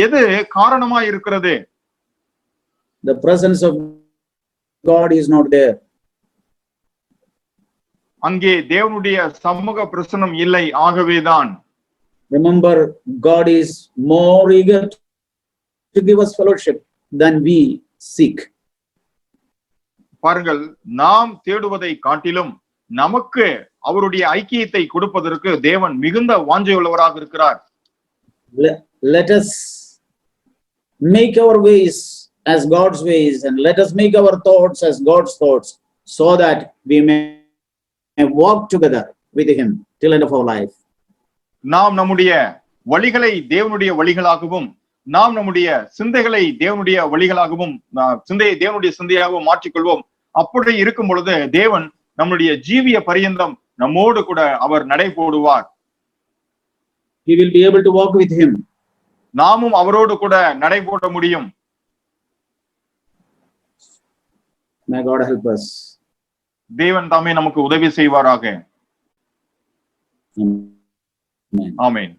எது காரணமா இருக்கிறது? The presence of God is not there. அங்கே தேவனுடைய சமூக பிரசன்னம் இல்லை. ஆகவேதான் Remember, God is more eager to give us fellowship than we seek. பாருங்கள், நாம் தேடுவதை காட்டிலும் நமக்கு அவருடைய ஐக்கியத்தை கொடுப்பதற்கு தேவன் மிகுந்த வாஞ்சையுள்ளவராக இருக்கிறார். Let us make our ways as God's ways and let us make our thoughts as God's thoughts, so that we may walk together with him till end of our life. நாம் நம்முடைய வழிகளை தேவனுடைய வழிகளாகவும் நாம் நம்முடைய சிந்தைகளை தேவனுடைய வழிகளாகவும் சிந்தையை தேவனுடைய சிந்தையாகவும் மாற்றிக்கொள்வோம். அப்படி இருக்கும் பொழுது தேவன் நம்முடைய ஜீவிய பரியந்தம் நம்மோடு கூட அவர் நடை போடுவார். We will be able to walk with him. நாமும் அவரோடு கூட நடை போட முடியும். May God help us. தேவன் தாமே நமக்கு உதவி செய்வாராக. Amen. ஆமென்.